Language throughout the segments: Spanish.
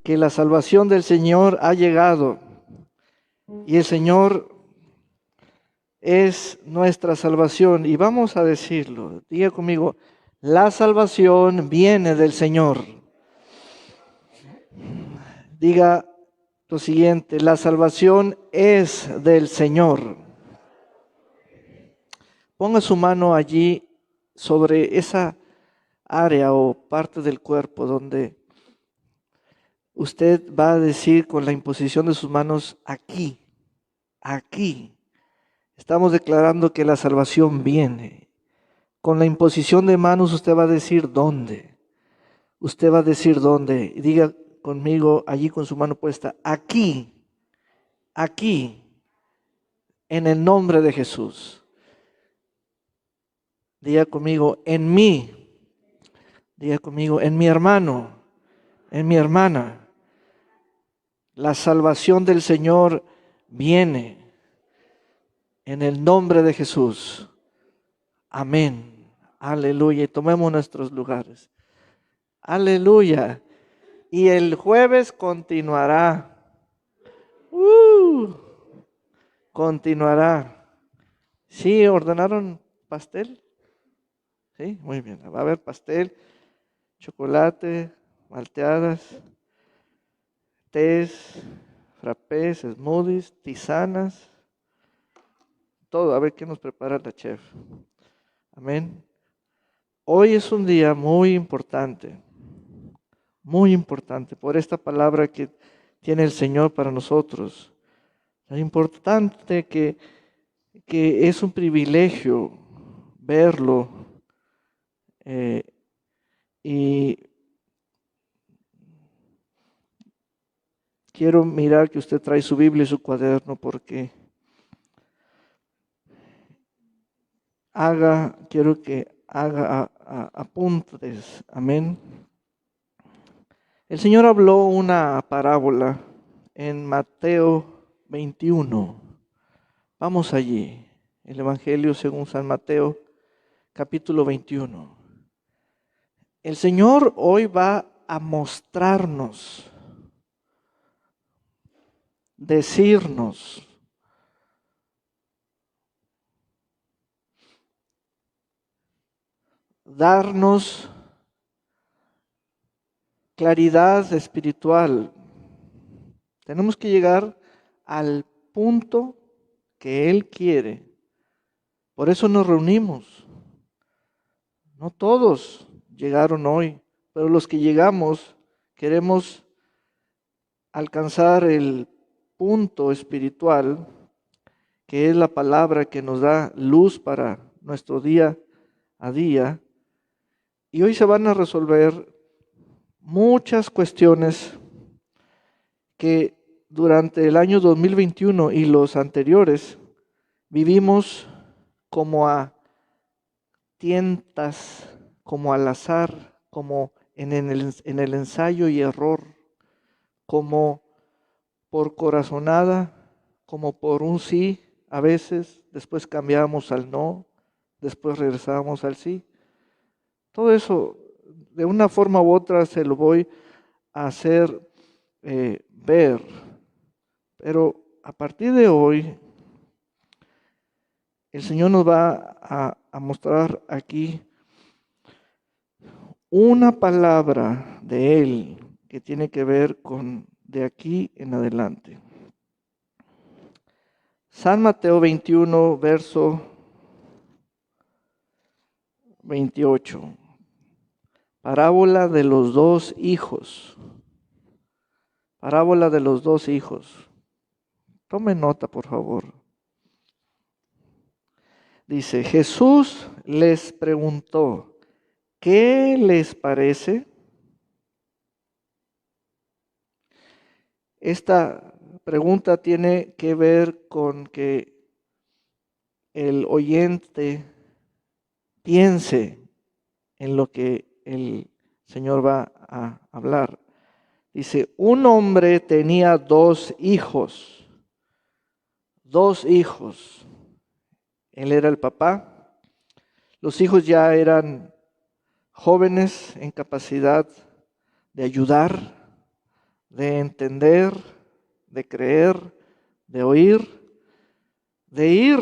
que la salvación del Señor ha llegado y el Señor es nuestra salvación. Y vamos a decirlo, diga conmigo, la salvación viene del Señor. Diga lo siguiente, la salvación es del Señor. Ponga su mano allí sobre esa área o parte del cuerpo donde usted va a decir con la imposición de sus manos, aquí, aquí. Estamos declarando que la salvación viene. Con la imposición de manos usted va a decir dónde. Usted va a decir dónde. Y diga conmigo allí con su mano puesta, aquí, aquí, en el nombre de Jesús. Diga conmigo, en mí. Diga conmigo, en mi hermano, en mi hermana. La salvación del Señor viene en el nombre de Jesús. Amén. Aleluya. Y tomemos nuestros lugares. Aleluya. Y el jueves continuará. Continuará. ¿Sí ordenaron pastel? Sí, muy bien. Va a haber pastel, chocolate, malteadas, tés, frappés, smoothies, tisanas. Todo. A ver qué nos prepara la chef. Amén. Hoy es un día muy importante por esta palabra que tiene el Señor para nosotros. Es importante que es un privilegio verlo y quiero mirar que usted trae su Biblia y su cuaderno porque quiero que haga apuntes. Amén. El Señor habló una parábola en Mateo 21. Vamos allí. El Evangelio según San Mateo, capítulo 21. El Señor hoy va a mostrarnos, decirnos, darnos claridad espiritual. Tenemos que llegar al punto que Él quiere. Por eso nos reunimos. No todos llegaron hoy, pero los que llegamos queremos alcanzar el punto espiritual, que es la palabra que nos da luz para nuestro día a día. Y hoy se van a resolver muchas cuestiones que durante el año 2021 y los anteriores vivimos como a tientas, como al azar, como en el ensayo y error, como por corazonada, como por un sí, a veces, después cambiamos al no, después regresamos al sí. Todo eso, de una forma u otra, se lo voy a hacer ver. Pero a partir de hoy, el Señor nos va a mostrar aquí una palabra de Él que tiene que ver con de aquí en adelante. San Mateo 21, verso 28. Parábola de los dos hijos. Parábola de los dos hijos. Tome nota, por favor. Dice, Jesús les preguntó, ¿qué les parece? Esta pregunta tiene que ver con que el oyente piense en lo que el Señor va a hablar. Dice, un hombre tenía dos hijos. Dos hijos. Él era el papá. Los hijos ya eran jóvenes en capacidad de ayudar, de entender, de creer, de oír, de ir,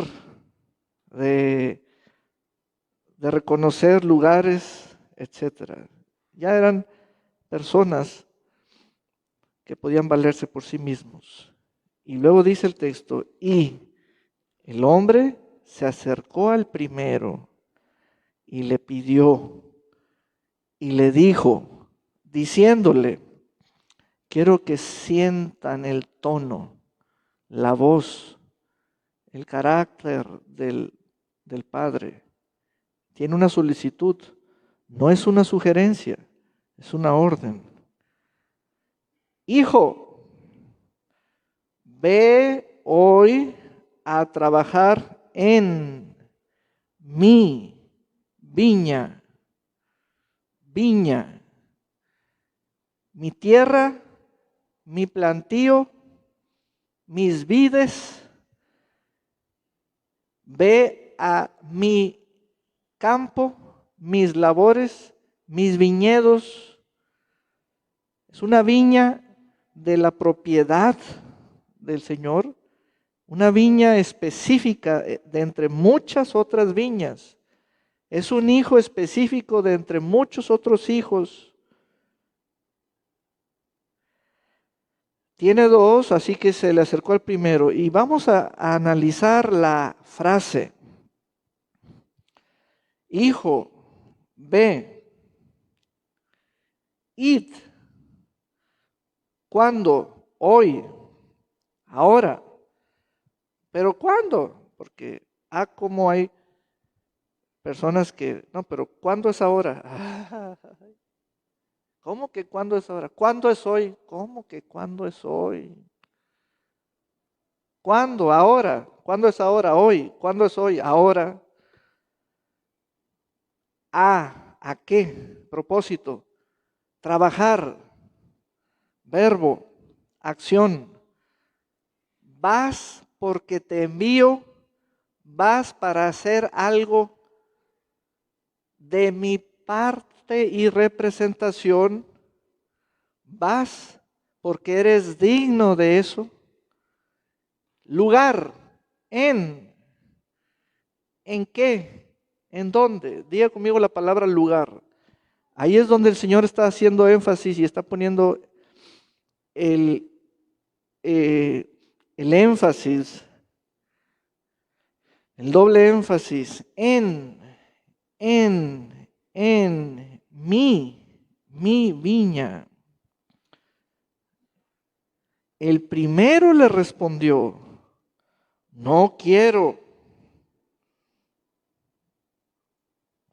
de reconocer lugares, etcétera. Ya eran personas que podían valerse por sí mismos. Y luego dice el texto, y el hombre se acercó al primero y le pidió y le dijo, diciéndole, quiero que sientan el tono, la voz, el carácter del Padre. Tiene una solicitud, no es una sugerencia, es una orden. Hijo, ve hoy a trabajar en mi viña, mi tierra, mi plantío, mis vides, ve a mi campo, mis labores, mis viñedos. Es una viña de la propiedad del Señor, una viña específica de entre muchas otras viñas. Es un hijo específico de entre muchos otros hijos. Tiene dos, así que se le acercó al primero. Y vamos a analizar la frase. Hijo, ve, id. ¿Cuándo? Hoy, ahora. ¿Pero cuándo? Porque, como hay personas que, no, pero ¿cuándo es ahora? ¿Cómo que cuándo es ahora? ¿Cuándo es hoy? ¿Cómo que cuándo es hoy? ¿Cuándo? Ahora. ¿Cuándo es ahora? Hoy. ¿Cuándo es hoy? Ahora. ¿A qué? Propósito. Trabajar. Verbo. Acción. Vas porque te envío. Vas para hacer algo de mi parte y representación. Vas porque eres digno de eso. Lugar. ¿En qué? ¿En dónde? Diga conmigo la palabra lugar. Ahí es donde el Señor está haciendo énfasis y está poniendo el énfasis, el doble énfasis en mi viña. El primero le respondió, no quiero.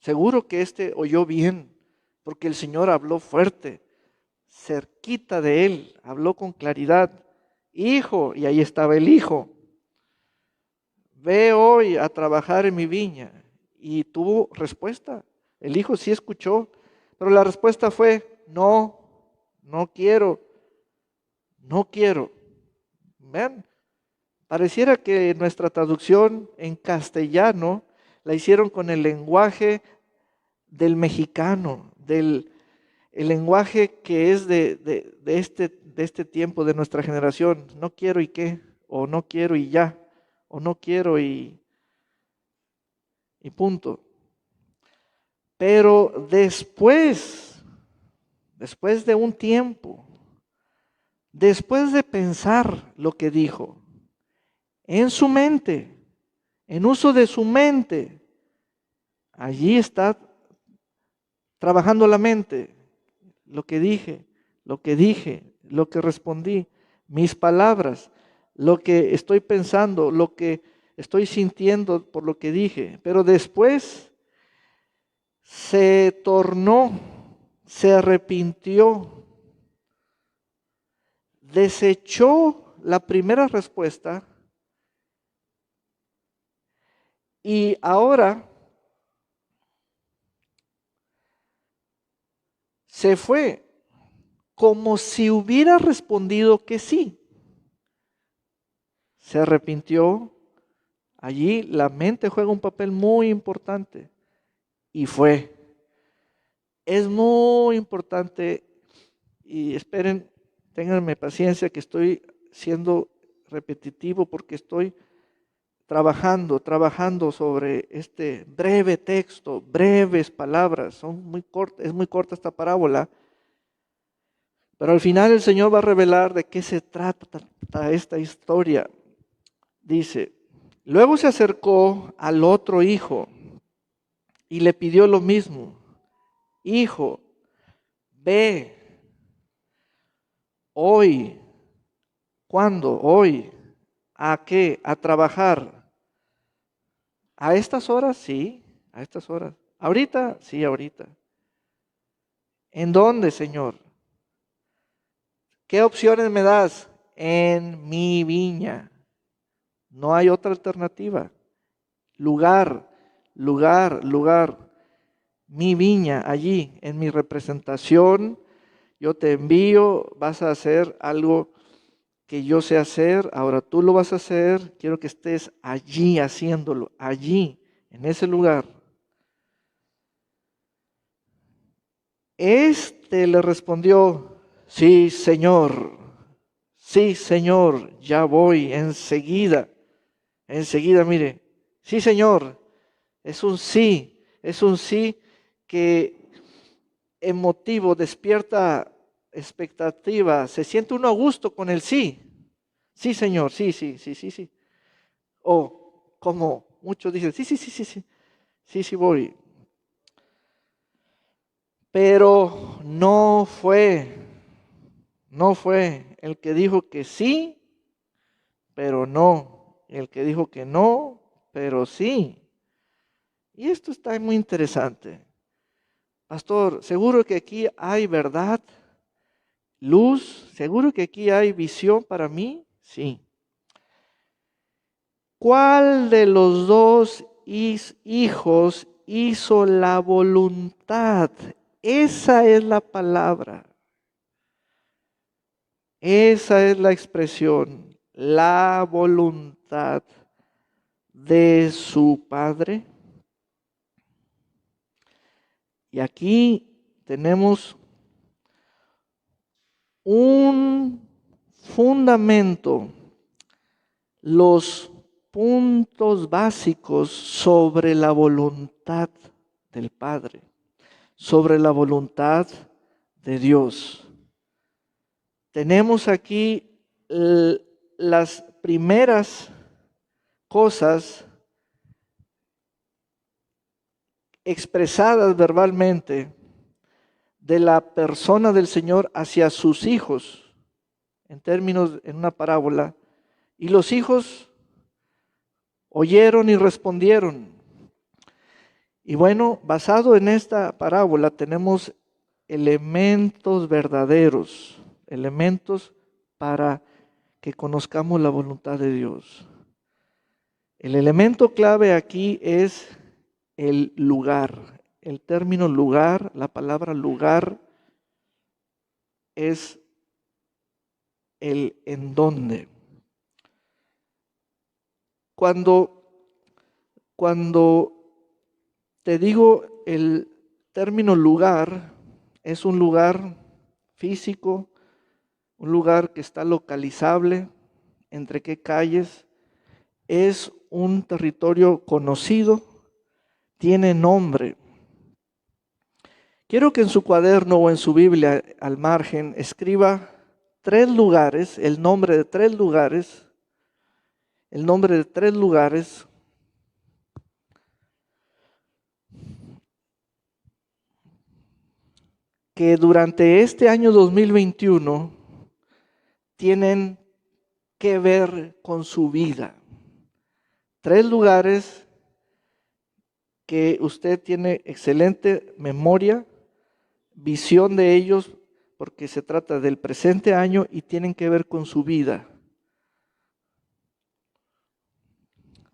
Seguro que este oyó bien, porque el Señor habló fuerte, cerquita de él, habló con claridad. Hijo, y ahí estaba el hijo, ve hoy a trabajar en mi viña. Y tuvo respuesta. El hijo sí escuchó, pero la respuesta fue, no, no quiero, no quiero. Vean, pareciera que nuestra traducción en castellano la hicieron con el lenguaje del mexicano, el lenguaje que es de este tiempo, de nuestra generación. No quiero y qué, o no quiero y ya, o no quiero y punto. Pero después de un tiempo, después de pensar lo que dijo, en su mente, en uso de su mente, allí está trabajando la mente, lo que dije, lo que respondí, mis palabras, lo que estoy pensando, lo que estoy sintiendo por lo que dije. Pero después se tornó, se arrepintió, desechó la primera respuesta y ahora se fue como si hubiera respondido que sí. Se arrepintió. Allí la mente juega un papel muy importante. Y fue. Es muy importante, y esperen, ténganme paciencia que estoy siendo repetitivo porque estoy trabajando sobre este breve texto, breves palabras, es muy corta esta parábola, pero al final el Señor va a revelar de qué se trata esta historia. Dice, luego se acercó al otro hijo y le pidió lo mismo. Hijo, ve hoy. ¿Cuándo? Hoy. ¿A qué? A trabajar. ¿A estas horas? Sí, a estas horas. ¿Ahorita? Sí, ahorita. ¿En dónde, Señor? ¿Qué opciones me das? En mi viña. No hay otra alternativa. Lugar. Mi viña, allí, en mi representación. Yo te envío, vas a hacer algo que yo sé hacer, ahora tú lo vas a hacer, quiero que estés allí haciéndolo, allí, en ese lugar. Este le respondió, sí, Señor, ya voy, enseguida, mire, sí, Señor, es un sí que emotivo, despierta expectativa, se siente uno a gusto con el sí. Sí, Señor, sí. O como muchos dicen, sí, voy. Pero no fue el que dijo que sí, pero no. El que dijo que no, pero sí. Y esto está muy interesante. Pastor, seguro que aquí hay verdad, luz, seguro que aquí hay visión para mí. Sí. ¿Cuál de los dos hijos hizo la voluntad? Esa es la palabra. Esa es la expresión. La voluntad de su padre. Y aquí tenemos un fundamento, los puntos básicos sobre la voluntad del Padre, sobre la voluntad de Dios. Tenemos aquí las primeras cosas expresadas verbalmente de la persona del Señor hacia sus hijos, en una parábola, y los hijos oyeron y respondieron. Y bueno, basado en esta parábola tenemos elementos verdaderos, elementos para que conozcamos la voluntad de Dios. El elemento clave aquí es el lugar. El término lugar, la palabra lugar, es el en dónde. Cuando te digo el término lugar, es un lugar físico, un lugar que está localizable, entre qué calles, es un territorio conocido, tiene nombre. Quiero que en su cuaderno o en su Biblia al margen escriba 3 lugares, el nombre de 3 lugares, que durante este año 2021 tienen que ver con su vida. 3 lugares que usted tiene excelente memoria, visión de ellos, porque se trata del presente año y tienen que ver con su vida.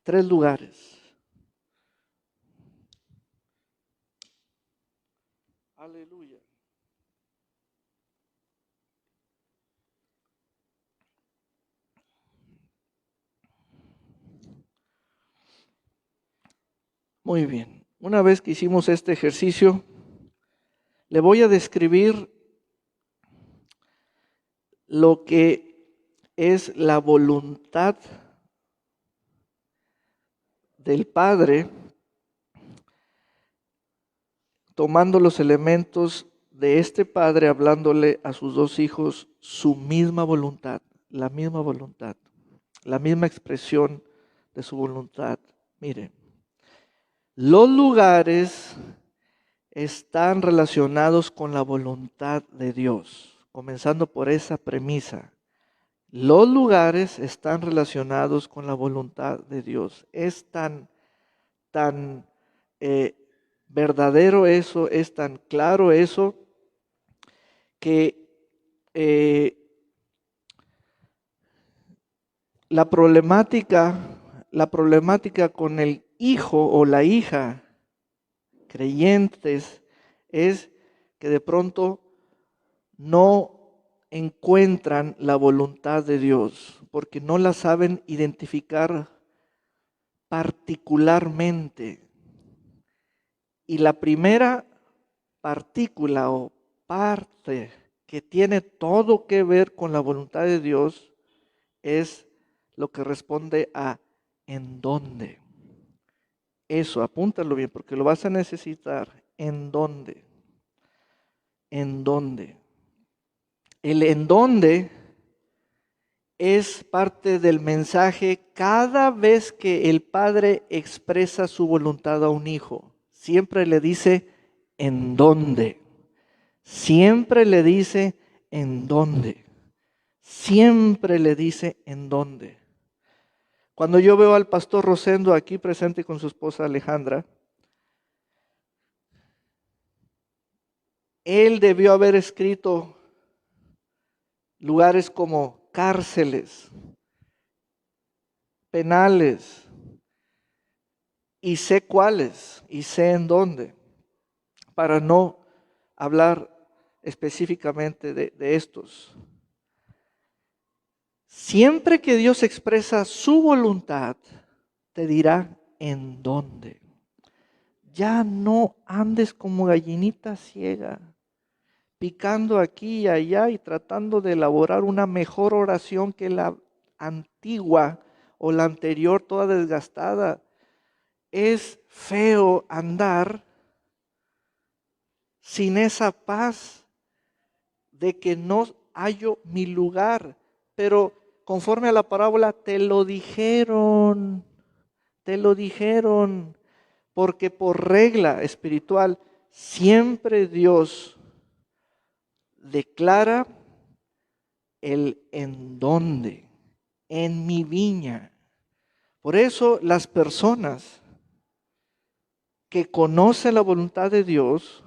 3 lugares. Aleluya. Muy bien. Una vez que hicimos este ejercicio, le voy a describir lo que es la voluntad del Padre, tomando los elementos de este Padre, hablándole a sus dos hijos su misma voluntad, la misma expresión de su voluntad. Miren, los lugares están relacionados con la voluntad de Dios, comenzando por esa premisa. Los lugares están relacionados con la voluntad de Dios. Es tan verdadero eso, es tan claro eso, que la problemática con el hijo o la hija creyentes es que de pronto no encuentran la voluntad de Dios, porque no la saben identificar particularmente. Y la primera partícula o parte que tiene todo que ver con la voluntad de Dios es lo que responde a ¿en dónde? Eso, apúntalo bien, porque lo vas a necesitar. ¿En dónde? ¿En dónde? El en dónde es parte del mensaje cada vez que el padre expresa su voluntad a un hijo. Siempre le dice ¿en dónde? Siempre le dice ¿en dónde? Siempre le dice ¿en dónde? Cuando yo veo al pastor Rosendo aquí presente con su esposa Alejandra, él debió haber escrito lugares como cárceles, penales, y sé cuáles, y sé en dónde, para no hablar específicamente de estos. Siempre que Dios expresa su voluntad, te dirá en dónde. Ya no andes como gallinita ciega, picando aquí y allá y tratando de elaborar una mejor oración que la antigua o la anterior, toda desgastada. Es feo andar sin esa paz de que no hallo mi lugar. Pero conforme a la parábola, te lo dijeron, porque por regla espiritual, siempre Dios declara el en dónde, en mi viña. Por eso las personas que conocen la voluntad de Dios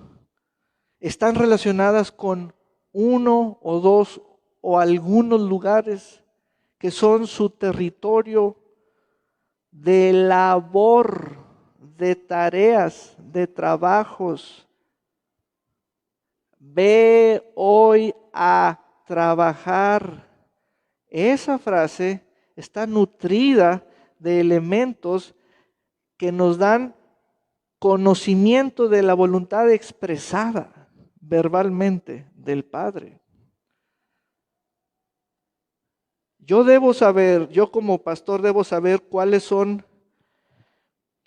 están relacionadas con uno o dos o algunos lugares que son su territorio de labor, de tareas, de trabajos. Ve hoy a trabajar. Esa frase está nutrida de elementos que nos dan conocimiento de la voluntad expresada verbalmente del Padre. Yo como pastor debo saber cuáles son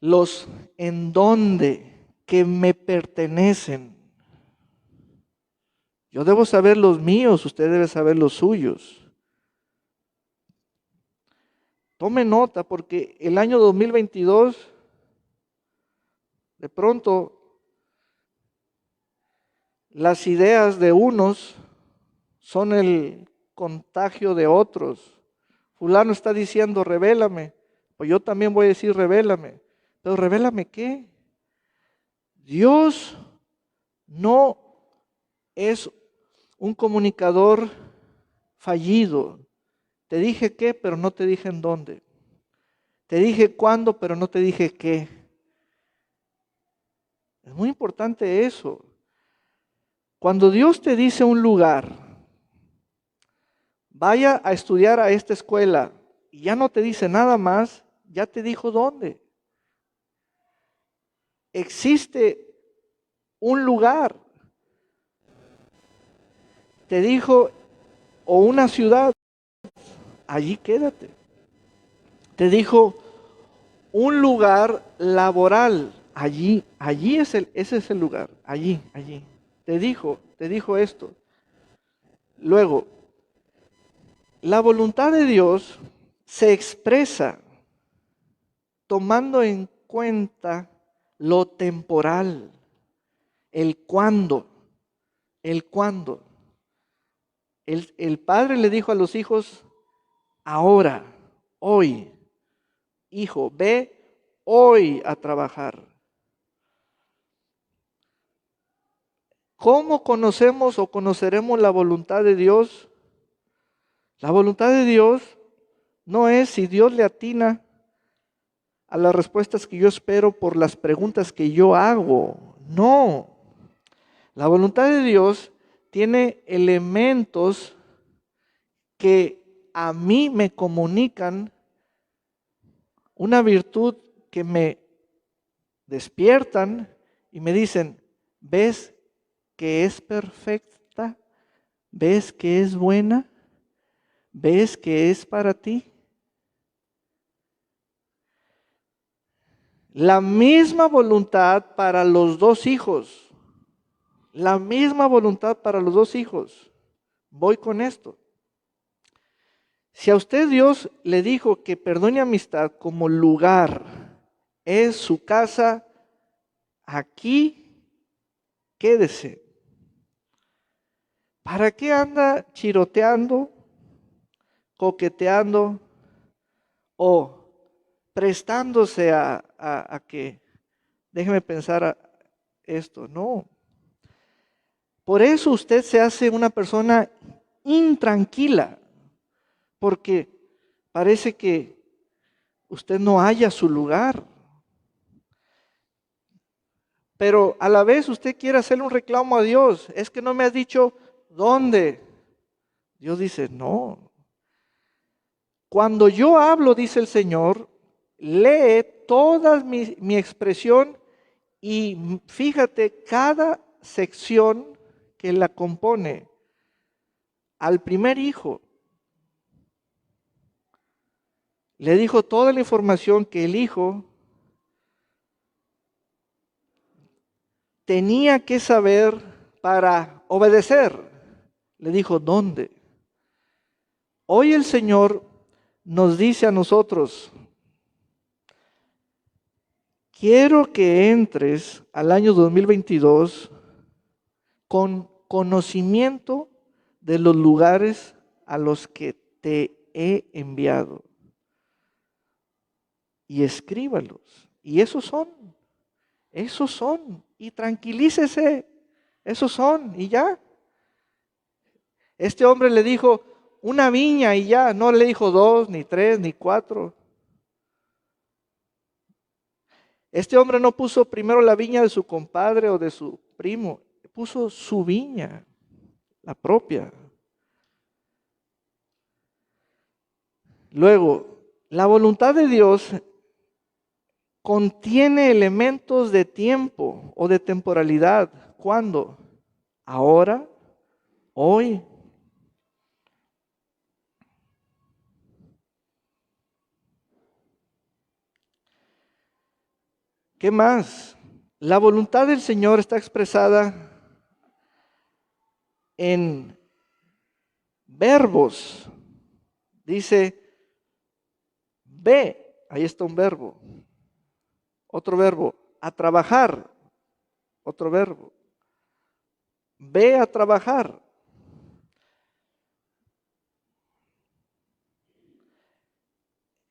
los en dónde que me pertenecen. Yo debo saber los míos, usted debe saber los suyos. Tome nota porque el año 2022, de pronto, las ideas de unos son el contagio de otros. Fulano está diciendo, revélame. Pues yo también voy a decir, revélame. Pero revélame qué. Dios no es un comunicador fallido. Te dije qué, pero no te dije en dónde. Te dije cuándo, pero no te dije qué. Es muy importante eso. Cuando Dios te dice un lugar, vaya a estudiar a esta escuela, y ya no te dice nada más, ya te dijo dónde. Existe un lugar. Te dijo o una ciudad, allí quédate. Te dijo un lugar laboral, allí ese es el lugar, allí. Te dijo esto. Luego, la voluntad de Dios se expresa tomando en cuenta lo temporal, el cuándo, el cuándo. El padre le dijo a los hijos, ahora, hoy, hijo, ve hoy a trabajar. ¿Cómo conocemos o conoceremos la voluntad de Dios? La voluntad de Dios no es si Dios le atina a las respuestas que yo espero por las preguntas que yo hago. No. La voluntad de Dios tiene elementos que a mí me comunican una virtud que me despiertan y me dicen, ¿ves que es perfecta? ¿Ves que es buena? ¿Ves que es para ti? La misma voluntad para los dos hijos. La misma voluntad para los dos hijos. Voy con esto. Si a usted Dios le dijo que perdón y amistad como lugar es su casa, aquí quédese. ¿Para qué anda chiroteando, coqueteando o prestándose a que, déjeme pensar esto? No. Por eso usted se hace una persona intranquila, porque parece que usted no halla su lugar. Pero a la vez usted quiere hacerle un reclamo a Dios. Es que no me has dicho dónde. Dios dice, no. Cuando yo hablo, dice el Señor, lee toda mi expresión y fíjate cada sección que la compone. Al primer hijo le dijo toda la información que el hijo tenía que saber para obedecer. Le dijo, ¿dónde? Hoy el Señor nos dice a nosotros, quiero que entres al año 2022 con conocimiento de los lugares a los que te he enviado. Y escríbalos. Y esos son. Y tranquilícese. Esos son. Y ya. Este hombre le dijo una viña y ya. No le dijo 2, ni 3, ni 4. Este hombre no puso primero la viña de su compadre o de su primo. Puso su viña, la propia. Luego, la voluntad de Dios contiene elementos de tiempo o de temporalidad. ¿Cuándo? Ahora, hoy. ¿Qué más? La voluntad del Señor está expresada en verbos. Dice, ve, ahí está un verbo. Otro verbo, a trabajar. Otro verbo. Ve a trabajar.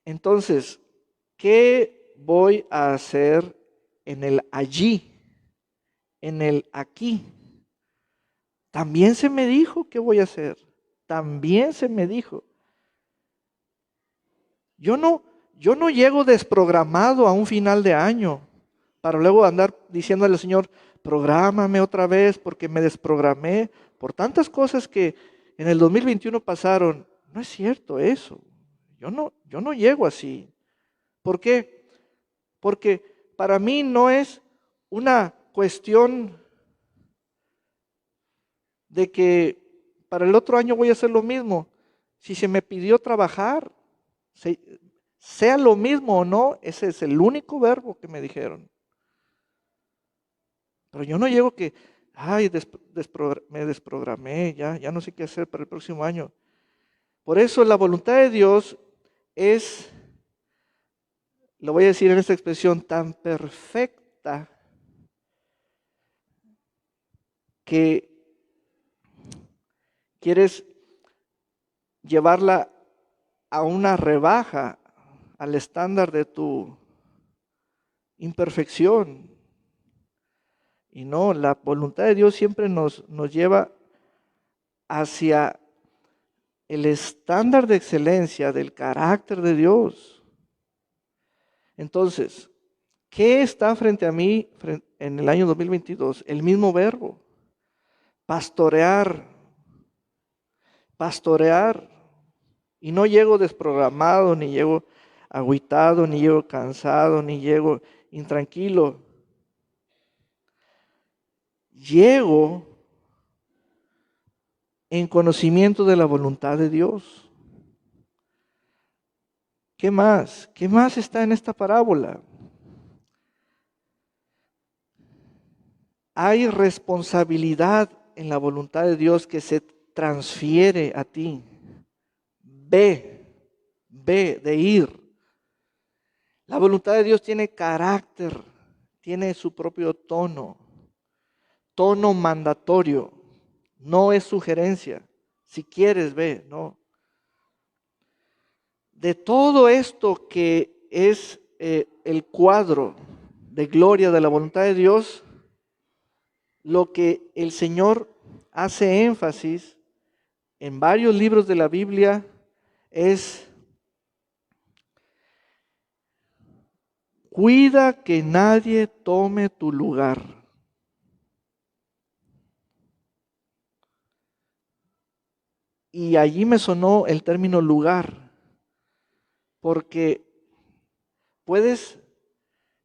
Entonces, ¿qué voy a hacer en el allí? En el aquí? También se me dijo qué voy a hacer. También se me dijo. Yo no llego desprogramado a un final de año para luego andar diciéndole al Señor, prográmame otra vez porque me desprogramé por tantas cosas que en el 2021 pasaron. No es cierto eso. Yo no llego así. ¿Por qué? Porque para mí no es una cuestión de que para el otro año voy a hacer lo mismo. Si se me pidió trabajar, sea lo mismo o no, ese es el único verbo que me dijeron. Pero yo no llego que, ay, me desprogramé, ya no sé qué hacer para el próximo año. Por eso la voluntad de Dios es, lo voy a decir en esta expresión, tan perfecta que quieres llevarla a una rebaja al estándar de tu imperfección. Y no, la voluntad de Dios siempre nos lleva hacia el estándar de excelencia del carácter de Dios. Entonces, ¿qué está frente a mí en el año 2022? El mismo verbo, pastorear, pastorear. Y no llego desprogramado, ni llego agüitado, ni llego cansado, ni llego intranquilo. Llego en conocimiento de la voluntad de Dios. ¿Qué más? ¿Qué más está en esta parábola? Hay responsabilidad en la voluntad de Dios que se transfiere a ti. Ve de ir. La voluntad de Dios tiene carácter, tiene su propio tono mandatorio, no es sugerencia. Si quieres, ve, no. De todo esto que es el cuadro de gloria de la voluntad de Dios, lo que el Señor hace énfasis en varios libros de la Biblia es: cuida que nadie tome tu lugar. Y allí me sonó el término lugar, porque puedes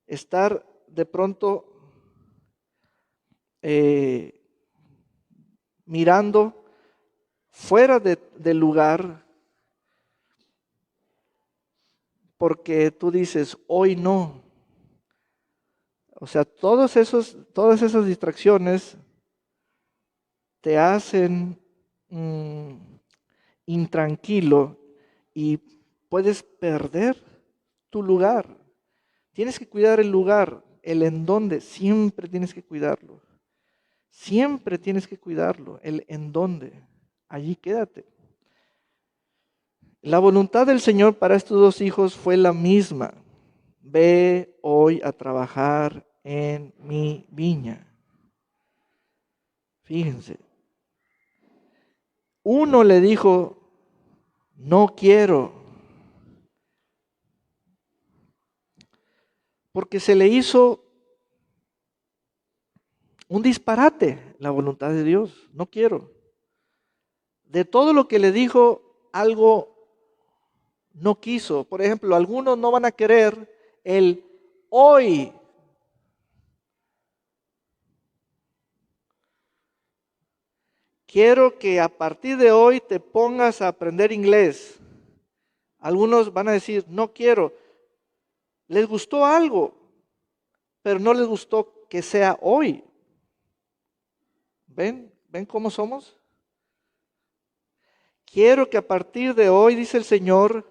estar de pronto mirando fuera del lugar, porque tú dices, hoy no. O sea, todas esas distracciones te hacen intranquilo y puedes perder tu lugar. Tienes que cuidar el lugar, el en dónde, siempre tienes que cuidarlo. Siempre tienes que cuidarlo, el en dónde. Allí quédate. La voluntad del Señor para estos dos hijos fue la misma. Ve hoy a trabajar en mi viña. Fíjense. Uno le dijo, no quiero, porque se le hizo un disparate la voluntad de Dios. No quiero. De todo lo que le dijo, algo no quiso. Por ejemplo, algunos no van a querer el hoy. Quiero que a partir de hoy te pongas a aprender inglés. Algunos van a decir, no quiero. Les gustó algo, pero no les gustó que sea hoy. ¿Ven? ¿Ven cómo somos? Quiero que a partir de hoy, dice el Señor,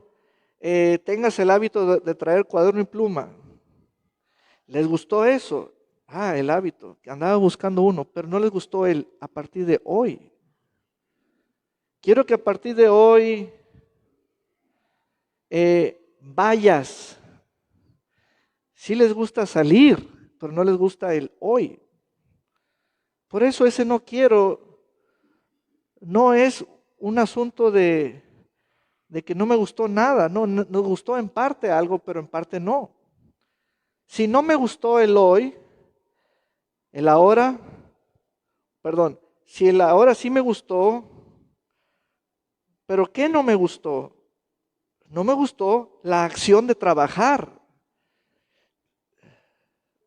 tengas el hábito de traer cuaderno y pluma. ¿Les gustó eso? El hábito, que andaba buscando uno, pero no les gustó el a partir de hoy. Quiero que a partir de hoy vayas. Sí les gusta salir, pero no les gusta el hoy. Por eso ese no quiero no es un asunto de que no me gustó nada. No, nos gustó en parte algo, pero en parte no. Si no me gustó el hoy, el ahora, perdón, si el ahora sí me gustó, pero ¿qué no me gustó? No me gustó la acción de trabajar.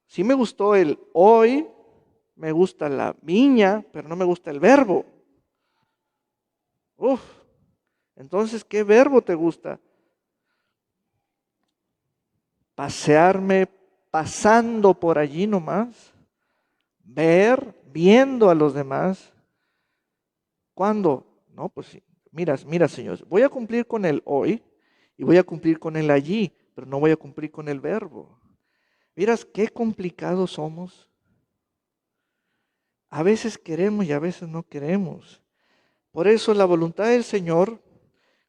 Sí me gustó el hoy, me gusta la viña, pero no me gusta el verbo. Uf, entonces, ¿qué verbo te gusta? Pasearme pasando por allí nomás, viendo a los demás. ¿Cuándo? No, pues sí. Mira, Señor, voy a cumplir con el hoy y voy a cumplir con el allí, pero no voy a cumplir con el verbo. Miras qué complicados somos. A veces queremos y a veces no queremos. Por eso la voluntad del Señor,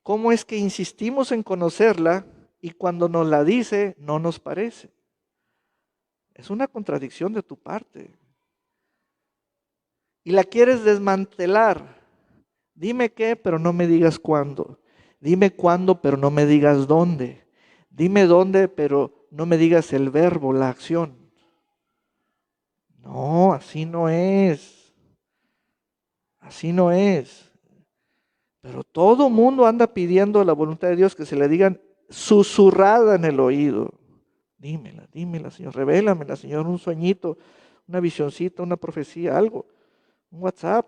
¿cómo es que insistimos en conocerla y cuando nos la dice no nos parece? Es una contradicción de tu parte. Y la quieres desmantelar. Dime qué, pero no me digas cuándo. Dime cuándo, pero no me digas dónde. Dime dónde, pero no me digas el verbo, la acción. No, así no es. Así no es. Pero todo mundo anda pidiendo la voluntad de Dios que se le digan susurrada en el oído. Dímela, Señor. Revélamela, Señor. Un sueñito, una visioncita, una profecía, algo. Un WhatsApp.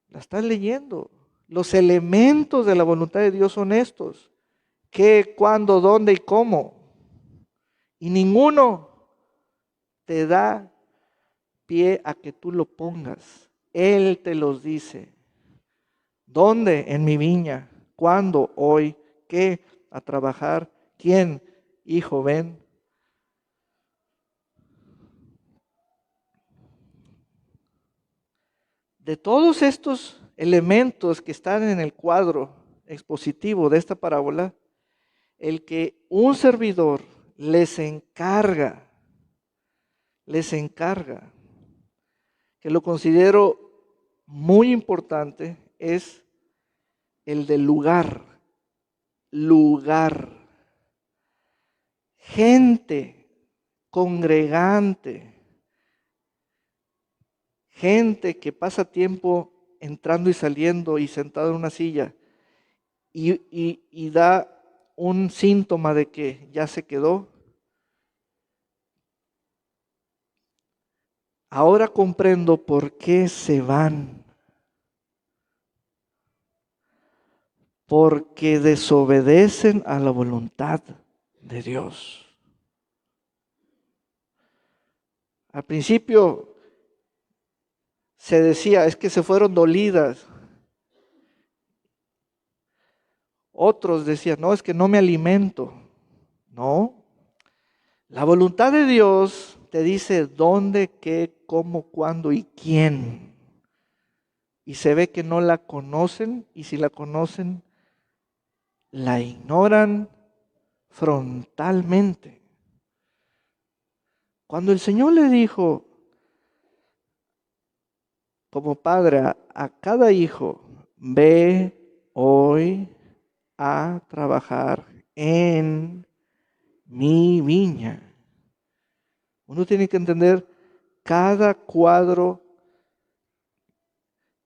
La estás leyendo. Los elementos de la voluntad de Dios son estos. ¿Qué, cuándo, dónde y cómo? Y ninguno te da pie a que tú lo pongas. Él te los dice. ¿Dónde? En mi viña. ¿Cuándo? Hoy. ¿Qué? A trabajar. ¿Quién? Hijo, ven. De todos estos elementos que están en el cuadro expositivo de esta parábola, el que un servidor les encarga, que lo considero muy importante, es el del lugar. Gente, congregante, gente que pasa tiempo entrando y saliendo y sentado en una silla y da un síntoma de que ya se quedó. Ahora comprendo por qué se van. Porque desobedecen a la voluntad de Dios. Al principio se decía, es que se fueron dolidas. Otros decían, no, es que no me alimento. No. La voluntad de Dios te dice dónde, qué, cómo, cuándo y quién. Y se ve que no la conocen, y si la conocen, la ignoran frontalmente. Cuando el Señor le dijo, como padre, a cada hijo, ve hoy a trabajar en mi viña. Uno tiene que entender cada cuadro,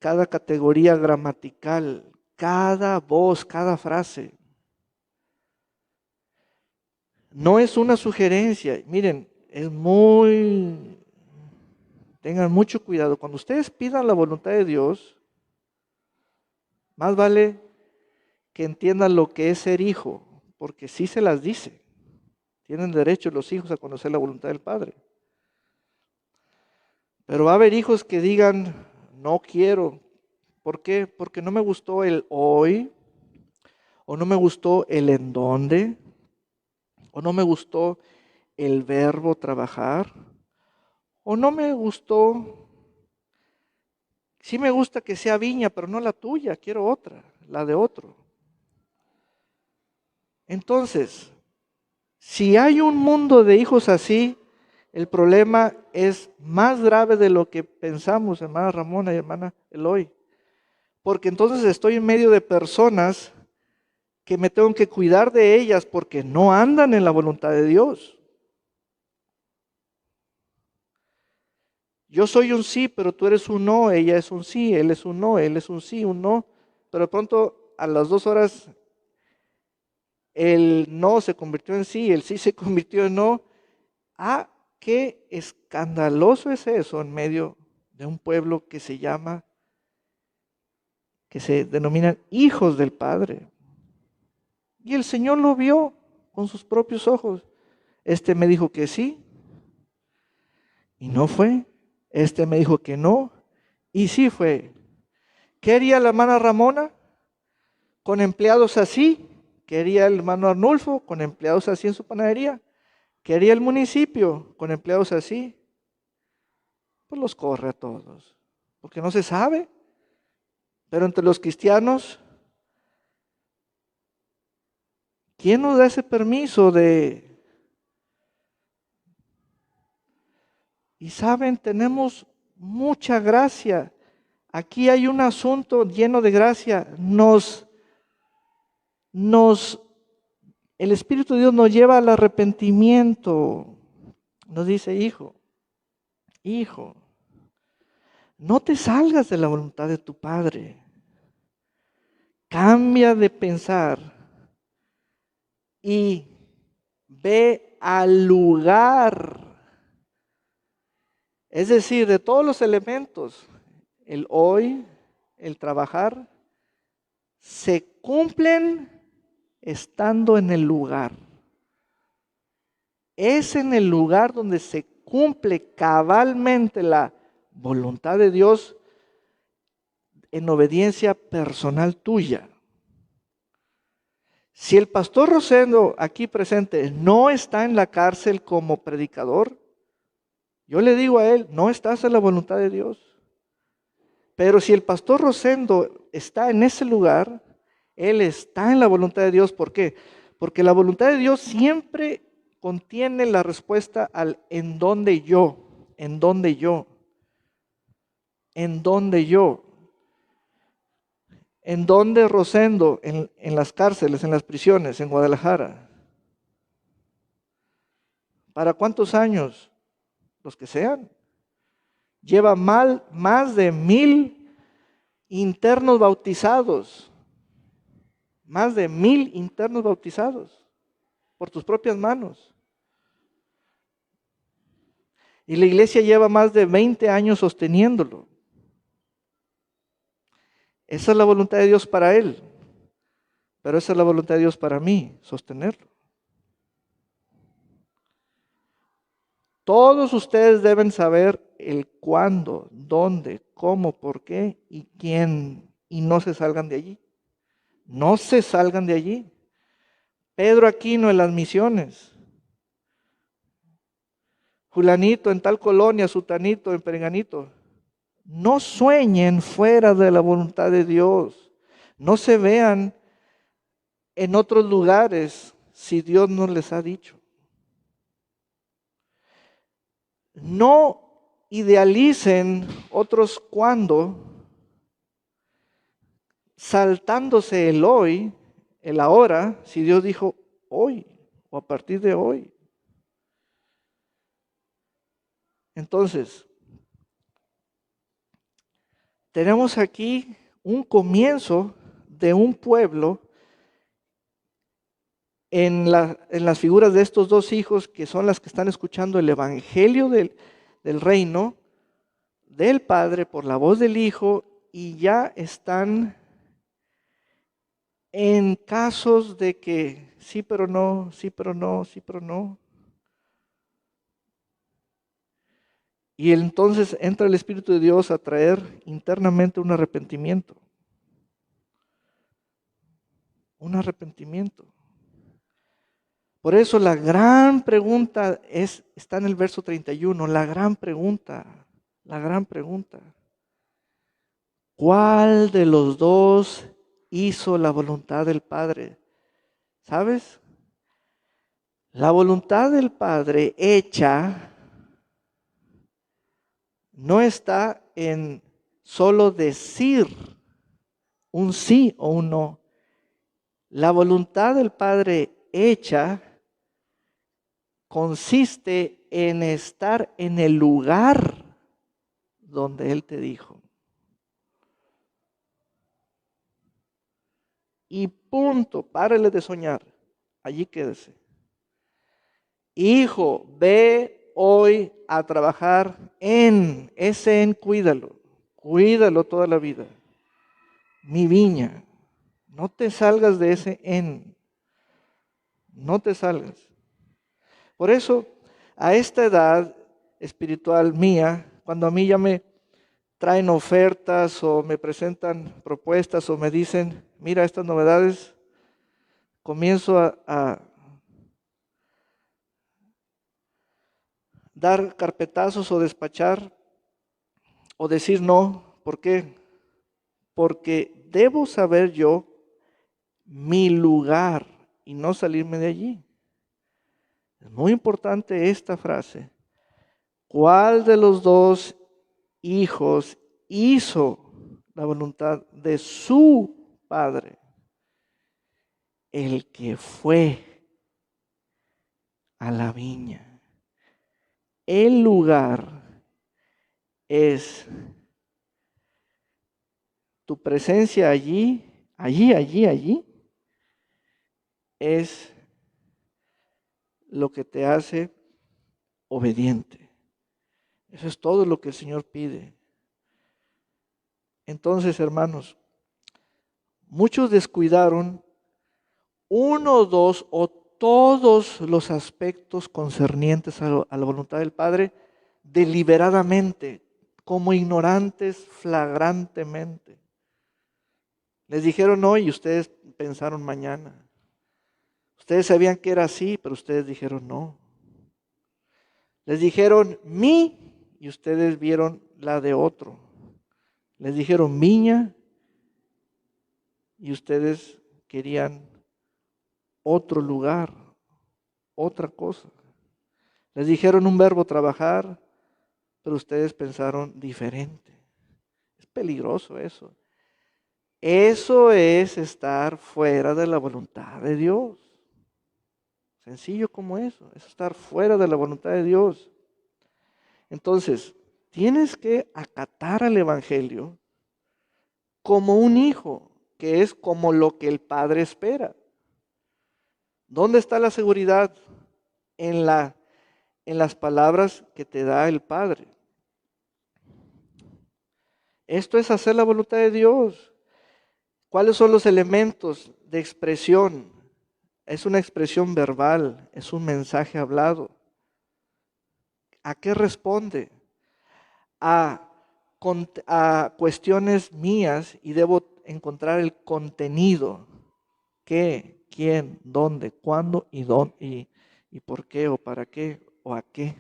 cada categoría gramatical, cada voz, cada frase. No es una sugerencia. Miren, tengan mucho cuidado. Cuando ustedes pidan la voluntad de Dios, más vale que entiendan lo que es ser hijo, porque sí se las dice. Tienen derecho los hijos a conocer la voluntad del Padre. Pero va a haber hijos que digan, no quiero. ¿Por qué? Porque no me gustó el hoy, o no me gustó el en dónde, o no me gustó el verbo trabajar, o no me gustó, sí me gusta que sea viña, pero no la tuya, quiero otra, la de otro. Entonces, si hay un mundo de hijos así, el problema es más grave de lo que pensamos, hermana Ramona y hermana Eloy. Porque entonces estoy en medio de personas que me tengo que cuidar de ellas porque no andan en la voluntad de Dios. Yo soy un sí, pero tú eres un no, ella es un sí, él es un no, él es un sí, un no. Pero de pronto a las 2 horas el no se convirtió en sí, el sí se convirtió en no. Ah, qué escandaloso es eso en medio de un pueblo que se llama que se denominan hijos del Padre. Y el Señor lo vio con sus propios ojos. Este me dijo que sí, y no fue. Este me dijo que no, y sí fue. ¿Qué haría la hermana Ramona con empleados así? ¿Qué haría el hermano Arnulfo con empleados así en su panadería? ¿Qué haría el municipio con empleados así? Pues los corre a todos, porque no se sabe. Pero entre los cristianos, ¿quién nos da ese permiso de... Y saben, tenemos mucha gracia. Aquí hay un asunto lleno de gracia. El Espíritu de Dios nos lleva al arrepentimiento. Nos dice, hijo, no te salgas de la voluntad de tu Padre. Cambia de pensar y ve al lugar. Es decir, de todos los elementos, el hoy, el trabajar, se cumplen estando en el lugar. Es en el lugar donde se cumple cabalmente la voluntad de Dios en obediencia personal tuya. Si el pastor Rosendo aquí presente no está en la cárcel como predicador, yo le digo a él, no estás en la voluntad de Dios. Pero si el pastor Rosendo está en ese lugar, él está en la voluntad de Dios. ¿Por qué? Porque la voluntad de Dios siempre contiene la respuesta al en donde yo, en donde yo, en donde yo. ¿En dónde Rosendo? En las cárceles, en las prisiones, en Guadalajara. ¿Para cuántos años? Los que sean. Lleva más de 1,000 internos bautizados. Más de 1,000 internos bautizados por tus propias manos. Y la iglesia lleva más de 20 años sosteniéndolo. Esa es la voluntad de Dios para él, pero esa es la voluntad de Dios para mí, sostenerlo. Todos ustedes deben saber el cuándo, dónde, cómo, por qué y quién, y no se salgan de allí. No se salgan de allí. Pedro Aquino en las misiones. Julanito en tal colonia, sutanito en perenganito. No sueñen fuera de la voluntad de Dios. No se vean en otros lugares si Dios no les ha dicho. No idealicen otros cuando, saltándose el hoy, el ahora, si Dios dijo hoy o a partir de hoy. Entonces, tenemos aquí un comienzo de un pueblo en las figuras de estos dos hijos que son las que están escuchando el evangelio del reino del Padre por la voz del Hijo y ya están en casos de que sí pero no, sí pero no, sí pero no. Y entonces entra el Espíritu de Dios a traer internamente un arrepentimiento. Un arrepentimiento. Por eso la gran pregunta está en el verso 31, la gran pregunta. ¿Cuál de los dos hizo la voluntad del Padre? ¿Sabes? La voluntad del Padre hecha no está en solo decir un sí o un no. La voluntad del Padre hecha consiste en estar en el lugar donde Él te dijo. Y punto, párele de soñar, allí quédese. Hijo, ve hoy a trabajar cuídalo toda la vida. mi viña. No te salgas de ese en. No te salgas. Por eso, a esta edad espiritual mía, cuando a mí ya me traen ofertas o me presentan propuestas o me dicen, mira estas novedades, comienzo a dar carpetazos o despachar o decir no. ¿Por qué? Porque debo saber yo mi lugar y no salirme de allí. Es muy importante esta frase. ¿Cuál de los dos hijos hizo la voluntad de su padre? El que fue a la viña. El lugar es tu presencia allí, allí, es lo que te hace obediente. Eso es todo lo que el Señor pide. Entonces, hermanos, muchos descuidaron uno, dos o todos los aspectos concernientes a la voluntad del Padre deliberadamente, como ignorantes flagrantemente. Les dijeron hoy y ustedes pensaron mañana. Ustedes sabían que era así, pero ustedes dijeron no. Les dijeron mi y ustedes vieron la de otro. Les dijeron viña y ustedes querían otro lugar, otra cosa. Les dijeron un verbo trabajar, pero ustedes pensaron diferente. Es peligroso eso. Eso es estar fuera de la voluntad de Dios. Sencillo como eso, es estar fuera de la voluntad de Dios. Entonces, tienes que acatar al Evangelio como un hijo, que es como lo que el Padre espera. ¿Dónde está la seguridad? En las palabras que te da el Padre. Esto es hacer la voluntad de Dios. ¿Cuáles son los elementos de expresión? Es una expresión verbal, es un mensaje hablado. ¿A qué responde? A cuestiones mías y debo encontrar el contenido. ¿Qué? ¿Quién? ¿Dónde? ¿Cuándo? ¿Y por qué? ¿O para qué? ¿O a qué?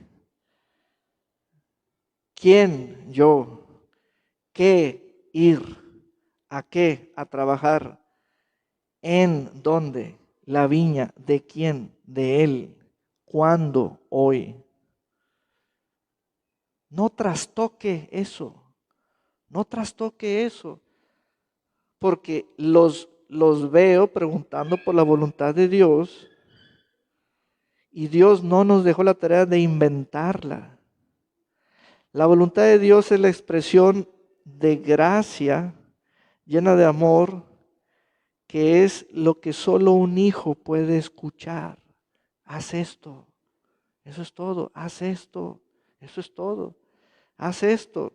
¿Quién? Yo. ¿Qué? Ir. ¿A qué? A trabajar. ¿En dónde? La viña. ¿De quién? De Él. ¿Cuándo? Hoy. No trastoque eso. No trastoque eso. Porque los veo preguntando por la voluntad de Dios y Dios no nos dejó la tarea de inventarla. La voluntad de Dios es la expresión de gracia llena de amor, que es lo que solo un hijo puede escuchar. Haz esto, eso es todo, haz esto, eso es todo, haz esto.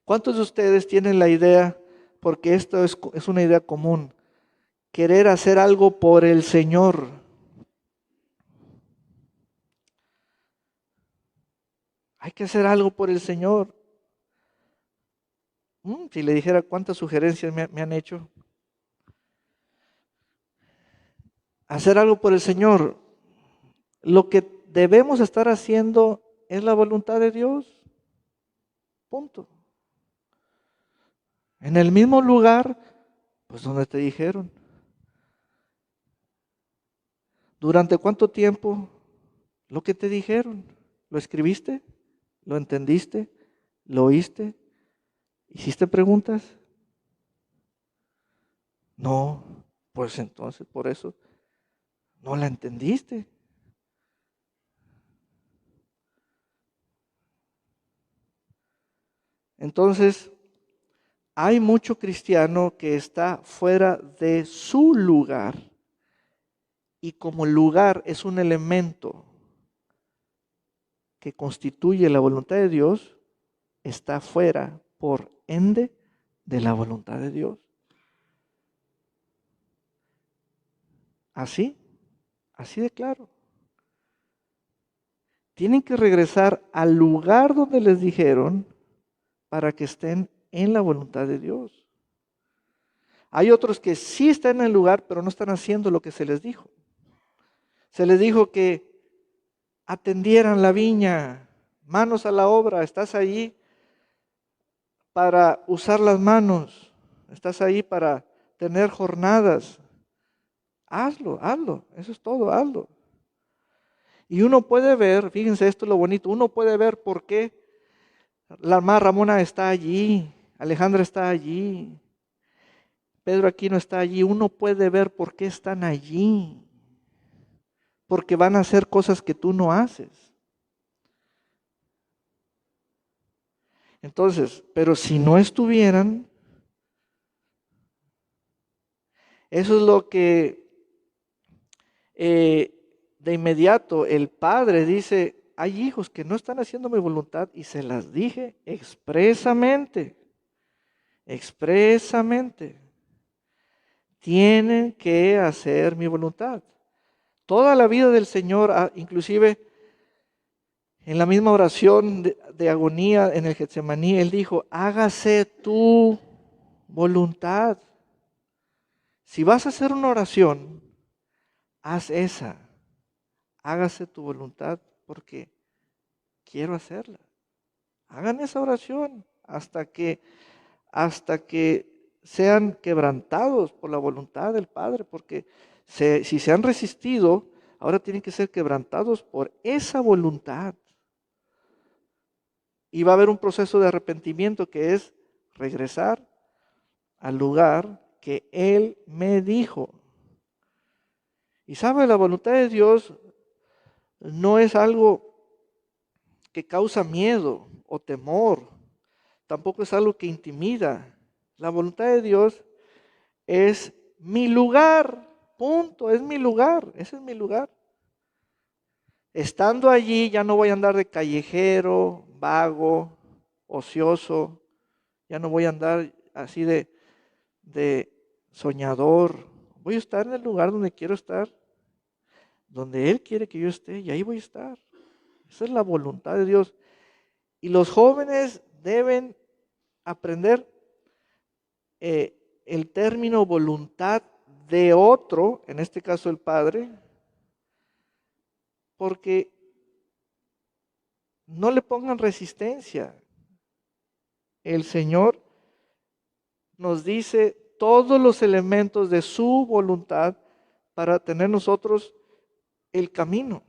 ¿Cuántos de ustedes tienen la idea, porque esto es una idea común, querer hacer algo por el Señor? Hay que hacer algo por el Señor. Si le dijera cuántas sugerencias me han hecho. Hacer algo por el Señor. Lo que debemos estar haciendo es la voluntad de Dios. Punto. En el mismo lugar, pues donde te dijeron. ¿Durante cuánto tiempo? Lo que te dijeron. ¿Lo escribiste? ¿Lo entendiste? ¿Lo oíste? ¿Hiciste preguntas? No, pues entonces por eso no la entendiste. Entonces, hay mucho cristiano que está fuera de su lugar y como lugar es un elemento que constituye la voluntad de Dios, está fuera por ende de la voluntad de Dios. Así, así de claro. Tienen que regresar al lugar donde les dijeron para que estén en la voluntad de Dios. Hay otros que sí están en el lugar, pero no están haciendo lo que se les dijo. Se les dijo que atendieran la viña, manos a la obra. Estás allí para usar las manos, estás ahí para tener jornadas. Hazlo, hazlo, eso es todo, hazlo. Y uno puede ver, fíjense, esto es lo bonito, uno puede ver por qué la hermana Ramona está allí, Alejandra está allí, Pedro Aquino está allí. Uno puede ver por qué están allí, porque van a hacer cosas que tú no haces. Entonces, pero si no estuvieran, eso es lo que de inmediato el padre dice, hay hijos que no están haciendo mi voluntad y se las dije expresamente, expresamente. Tienen que hacer mi voluntad. Toda la vida del Señor, inclusive en la misma oración de agonía en el Getsemaní, Él dijo, hágase tu voluntad. Si vas a hacer una oración, haz esa. Hágase tu voluntad porque quiero hacerla. Hagan esa oración hasta que sean quebrantados por la voluntad del Padre, porque si se han resistido, ahora tienen que ser quebrantados por esa voluntad. Y va a haber un proceso de arrepentimiento que es regresar al lugar que Él me dijo. Y sabe, la voluntad de Dios no es algo que causa miedo o temor, tampoco es algo que intimida. La voluntad de Dios es mi lugar, punto, es mi lugar, ese es mi lugar. Estando allí ya no voy a andar de callejero, vago, ocioso, ya no voy a andar así de soñador. Voy a estar en el lugar donde quiero estar, donde Él quiere que yo esté, y ahí voy a estar. Esa es la voluntad de Dios. Y los jóvenes deben aprender el término voluntad de otro, en este caso el Padre, porque no le pongan resistencia. El Señor nos dice todos los elementos de su voluntad para tener nosotros el camino.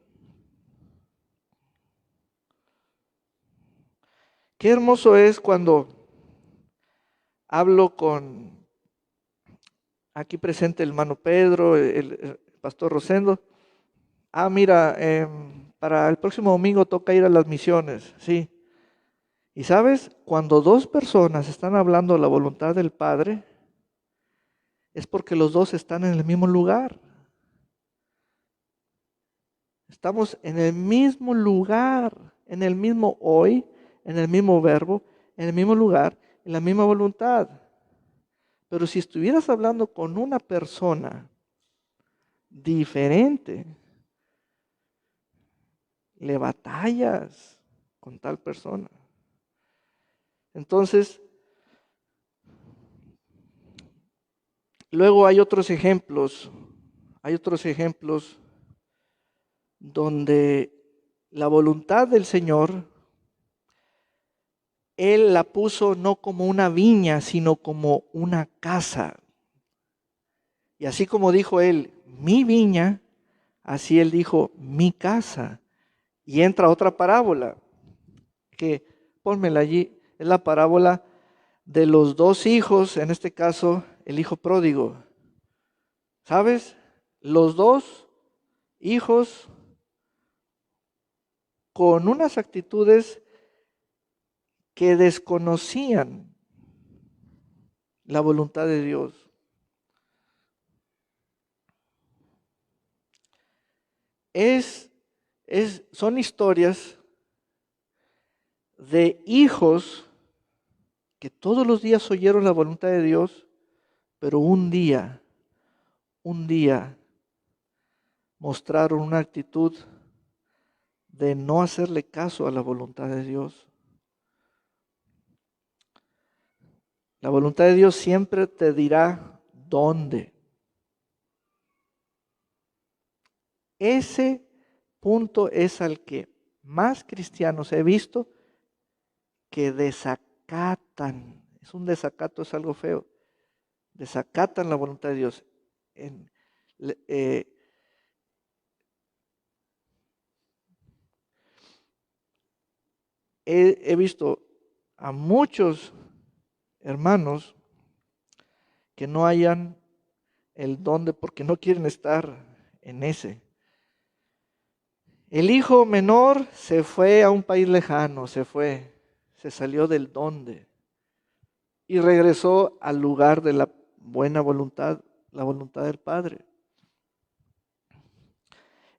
Qué hermoso es cuando hablo con aquí presente el hermano Pedro, el pastor Rosendo. Mira, para el próximo domingo toca ir a las misiones, sí. Y sabes, cuando dos personas están hablando de la voluntad del Padre, es porque los dos están en el mismo lugar. Estamos en el mismo lugar, en el mismo hoy, en el mismo verbo, en el mismo lugar, en la misma voluntad. Pero si estuvieras hablando con una persona diferente, le batallas con tal persona. Entonces, luego hay otros ejemplos donde la voluntad del Señor, Él la puso no como una viña, sino como una casa. Y así como dijo Él, mi viña, así Él dijo, mi casa. Y entra otra parábola, que pónmela allí, es la parábola de los dos hijos, en este caso el hijo pródigo. ¿Sabes? Los dos hijos con unas actitudes que desconocían la voluntad de Dios. Son historias de hijos que todos los días oyeron la voluntad de Dios, pero un día mostraron una actitud de no hacerle caso a la voluntad de Dios. La voluntad de Dios siempre te dirá dónde. Ese punto es al que más cristianos he visto que desacatan. Es un desacato, es algo feo. Desacatan la voluntad de Dios. He visto a muchos hermanos que no hayan el dónde porque no quieren estar en ese. El hijo menor se fue a un país lejano, se salió del dónde y regresó al lugar de la buena voluntad, la voluntad del Padre.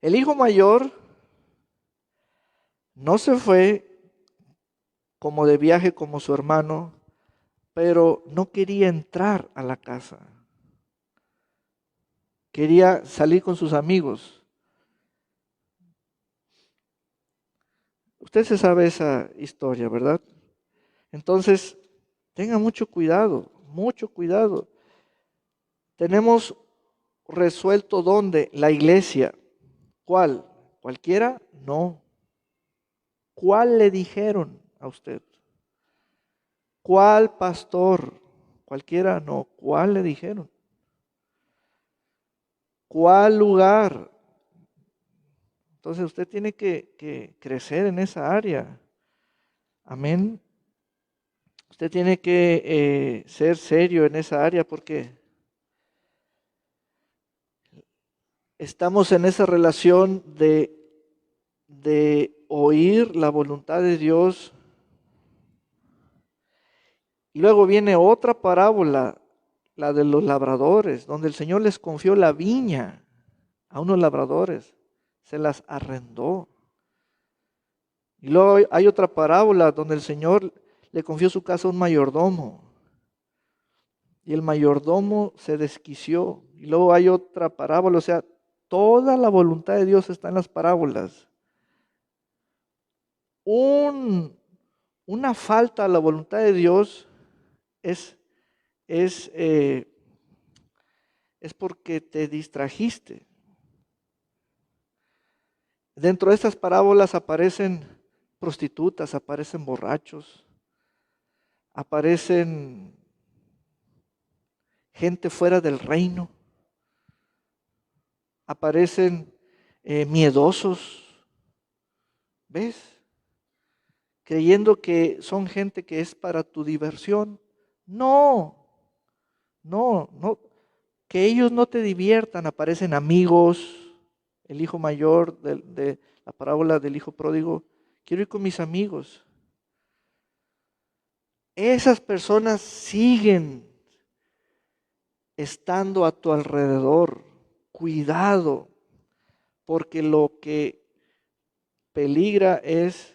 El hijo mayor no se fue como de viaje como su hermano, pero no quería entrar a la casa. Quería salir con sus amigos. Usted se sabe esa historia, ¿verdad? Entonces, tenga mucho cuidado, mucho cuidado. Tenemos resuelto dónde, la iglesia. ¿Cuál? ¿Cualquiera? No. ¿Cuál le dijeron a usted? ¿Cuál pastor? Cualquiera, no. ¿Cuál le dijeron? ¿Cuál lugar? Entonces usted tiene que crecer en esa área. Amén. Usted tiene que ser serio en esa área porque estamos en esa relación de oír la voluntad de Dios. Y luego viene otra parábola, la de los labradores, donde el Señor les confió la viña a unos labradores, se las arrendó. Y luego hay otra parábola donde el Señor le confió su casa a un mayordomo. Y el mayordomo se desquició. Y luego hay otra parábola, o sea, toda la voluntad de Dios está en las parábolas. Una falta a la voluntad de Dios es porque te distrajiste. Dentro de estas parábolas aparecen prostitutas, aparecen borrachos, aparecen gente fuera del reino, aparecen miedosos, ¿ves? Creyendo que son gente que es para tu diversión. No, que ellos no te diviertan, aparecen amigos. El hijo mayor de la parábola del hijo pródigo, quiero ir con mis amigos. Esas personas siguen estando a tu alrededor. Cuidado, porque lo que peligra es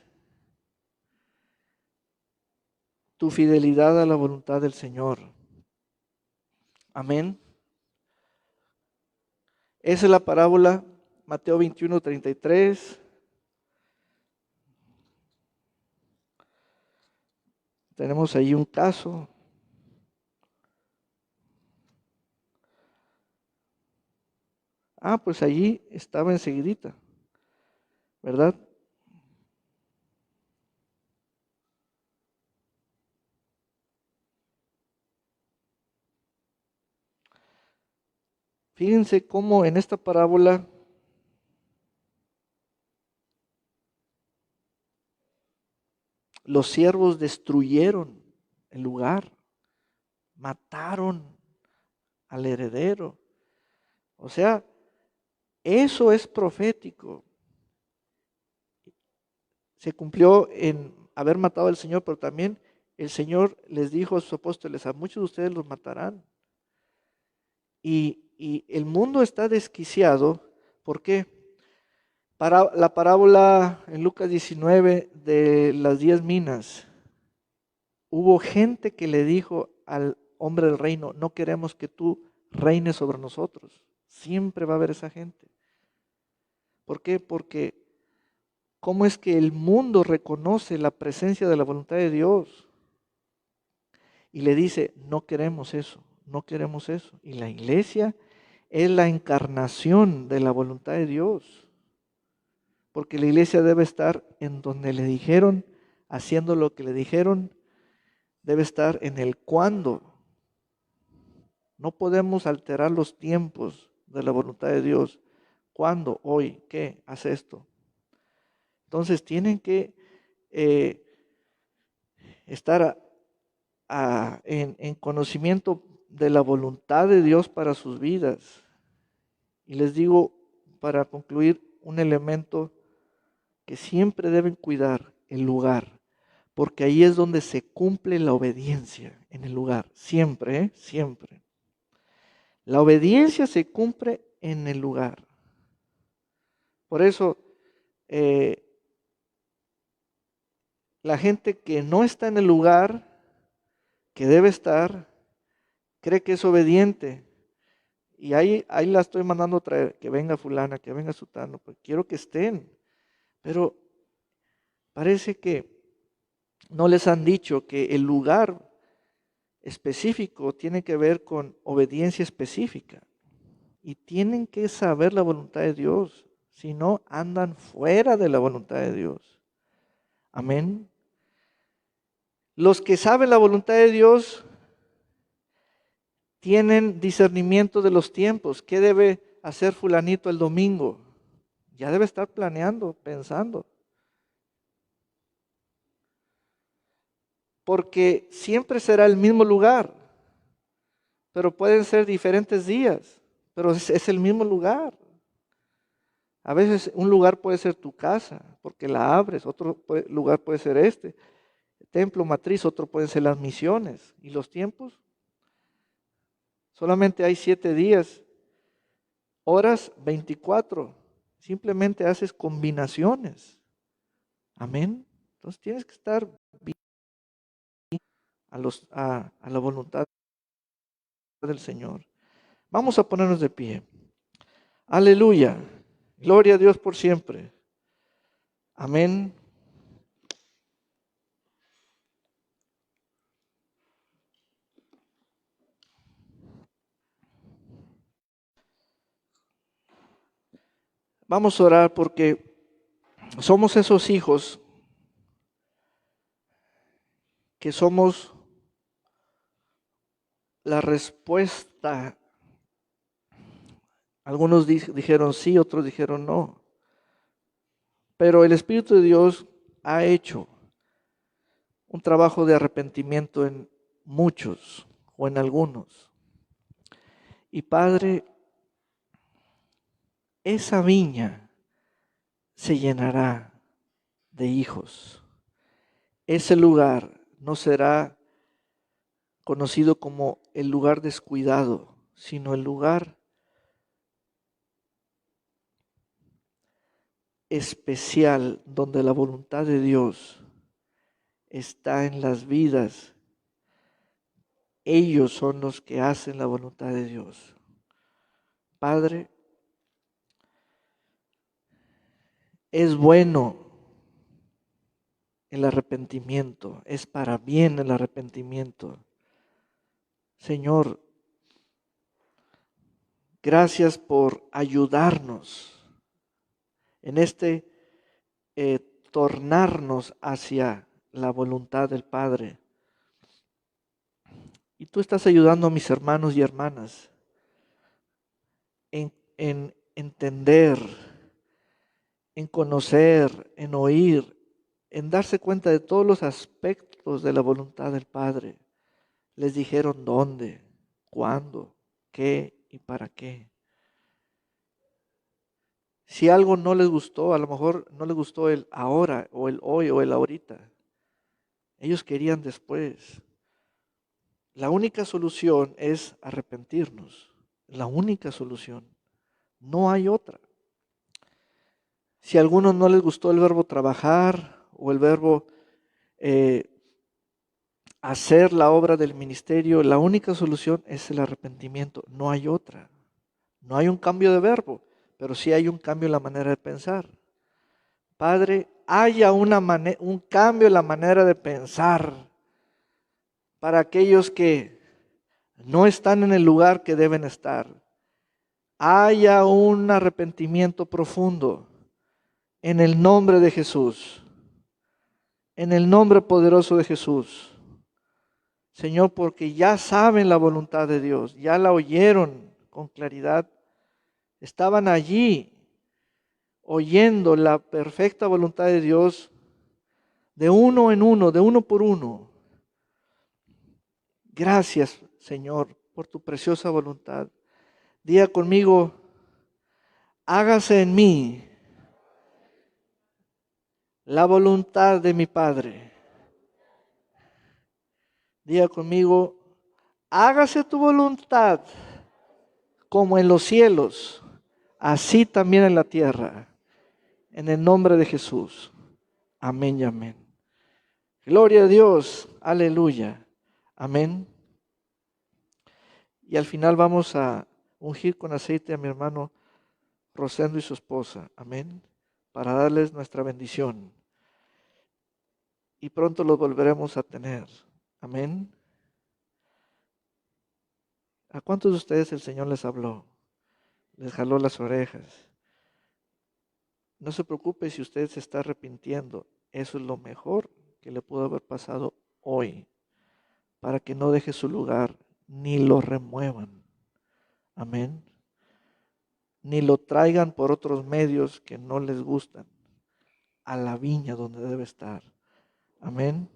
tu fidelidad a la voluntad del Señor. Amén. Esa es la parábola, Mateo 21:33. Tenemos ahí un caso. Pues allí estaba enseguidita, ¿verdad? Fíjense cómo en esta parábola los siervos destruyeron el lugar, mataron al heredero. O sea, eso es profético. Se cumplió en haber matado al Señor, pero también el Señor les dijo a sus apóstoles, a muchos de ustedes los matarán. Y el mundo está desquiciado. ¿Por qué? Para la parábola en Lucas 19 de las 10 minas, hubo gente que le dijo al hombre del reino, no queremos que tú reines sobre nosotros. Siempre va a haber esa gente. ¿Por qué? Porque ¿cómo es que el mundo reconoce la presencia de la voluntad de Dios? Y le dice, no queremos eso, no queremos eso. Y la iglesia es la encarnación de la voluntad de Dios. Porque la iglesia debe estar en donde le dijeron, haciendo lo que le dijeron, debe estar en el cuándo. No podemos alterar los tiempos de la voluntad de Dios. ¿Cuándo? Hoy. ¿Qué? Haz esto. Entonces tienen que estar en conocimiento de la voluntad de Dios para sus vidas. Y les digo, para concluir, un elemento que siempre deben cuidar, el lugar, porque ahí es donde se cumple la obediencia, en el lugar, siempre, siempre. La obediencia se cumple en el lugar. Por eso, la gente que no está en el lugar que debe estar, cree que es obediente. Y ahí la estoy mandando a traer, que venga fulana, que venga sutano, pues quiero que estén. Pero parece que no les han dicho que el lugar específico tiene que ver con obediencia específica. Y tienen que saber la voluntad de Dios, si no andan fuera de la voluntad de Dios. Amén. Los que saben la voluntad de Dios tienen discernimiento de los tiempos. ¿Qué debe hacer fulanito el domingo? Ya debe estar planeando, pensando. Porque siempre será el mismo lugar, pero pueden ser diferentes días, pero es el mismo lugar. A veces un lugar puede ser tu casa, porque la abres, otro lugar puede ser este, templo matriz, otro pueden ser las misiones. ¿Y los tiempos? Solamente hay 7 días, horas 24. Simplemente haces combinaciones. Amén. Entonces tienes que estar bien a la voluntad del Señor. Vamos a ponernos de pie. Aleluya. Gloria a Dios por siempre. Amén. Vamos a orar porque somos esos hijos que somos la respuesta. Algunos dijeron sí, otros dijeron no. Pero el Espíritu de Dios ha hecho un trabajo de arrepentimiento en muchos o en algunos. Y Padre, esa viña se llenará de hijos. Ese lugar no será conocido como el lugar descuidado, sino el lugar especial donde la voluntad de Dios está en las vidas. Ellos son los que hacen la voluntad de Dios. Padre, es bueno el arrepentimiento, es para bien el arrepentimiento. Señor, gracias por ayudarnos en este tornarnos hacia la voluntad del Padre. Y tú estás ayudando a mis hermanos y hermanas en entender, en conocer, en oír, en darse cuenta de todos los aspectos de la voluntad del Padre. Les dijeron dónde, cuándo, qué y para qué. Si algo no les gustó, a lo mejor no les gustó el ahora o el hoy o el ahorita. Ellos querían después. La única solución es arrepentirnos. La única solución. No hay otra. Si a algunos no les gustó el verbo trabajar o el verbo hacer la obra del ministerio, la única solución es el arrepentimiento. No hay otra. No hay un cambio de verbo, pero sí hay un cambio en la manera de pensar. Padre, haya un cambio en la manera de pensar para aquellos que no están en el lugar que deben estar. Haya un arrepentimiento profundo en el nombre de Jesús, en el nombre poderoso de Jesús. Señor, porque ya saben la voluntad de Dios, ya la oyeron con claridad, estaban allí oyendo la perfecta voluntad de Dios de uno en uno, de uno por uno. Gracias, Señor, por tu preciosa voluntad. Diga conmigo, hágase en mí la voluntad de mi Padre. Diga conmigo, hágase tu voluntad como en los cielos, así también en la tierra. En el nombre de Jesús. Amén y amén. Gloria a Dios. Aleluya. Amén. Y al final vamos a ungir con aceite a mi hermano Rosendo y su esposa. Amén. Para darles nuestra bendición. Y pronto los volveremos a tener. Amén. ¿A cuántos de ustedes el Señor les habló? Les jaló las orejas. No se preocupe si usted se está arrepintiendo. Eso es lo mejor que le pudo haber pasado hoy. Para que no deje su lugar, ni lo remuevan. Amén. Ni lo traigan por otros medios que no les gustan a la viña donde debe estar. Amén.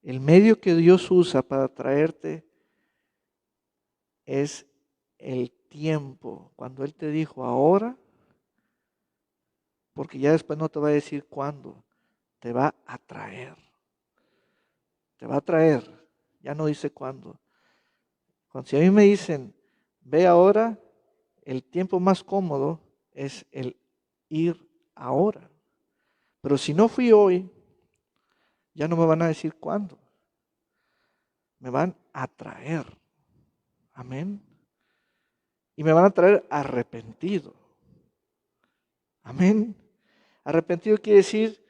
El medio que Dios usa para traerte es el tiempo. Cuando Él te dijo ahora, porque ya después no te va a decir cuándo, te va a traer. Te va a traer. Ya no dice cuándo. Cuando si a mí me dicen, ve ahora, el tiempo más cómodo es el ir ahora. Pero si no fui hoy, ya no me van a decir cuándo. Me van a traer. Amén. Y me van a traer arrepentido. Amén. Arrepentido quiere decir,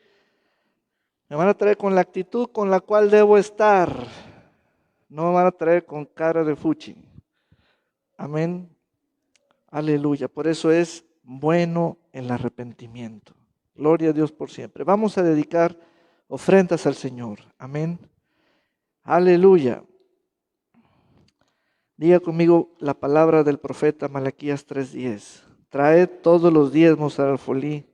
me van a traer con la actitud con la cual debo estar. No me van a traer con cara de fuchi. Amén. Aleluya. Por eso es bueno el arrepentimiento. Gloria a Dios por siempre. Vamos a dedicar ofrendas al Señor. Amén. Aleluya. Diga conmigo la palabra del profeta Malaquías 3:10. Traed todos los diezmos al alfolí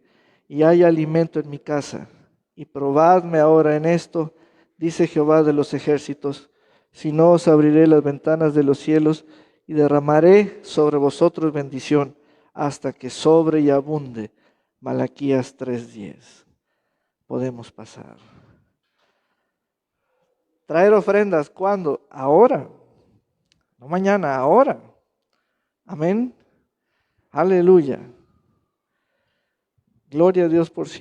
y hay alimento en mi casa. Y probadme ahora en esto, dice Jehová de los ejércitos, si no os abriré las ventanas de los cielos y derramaré sobre vosotros bendición hasta que sobre y abunde. Malaquías 3:10. Podemos pasar. Traer ofrendas, ¿cuándo? Ahora. No mañana, ahora. Amén. Aleluya. Gloria a Dios por siempre.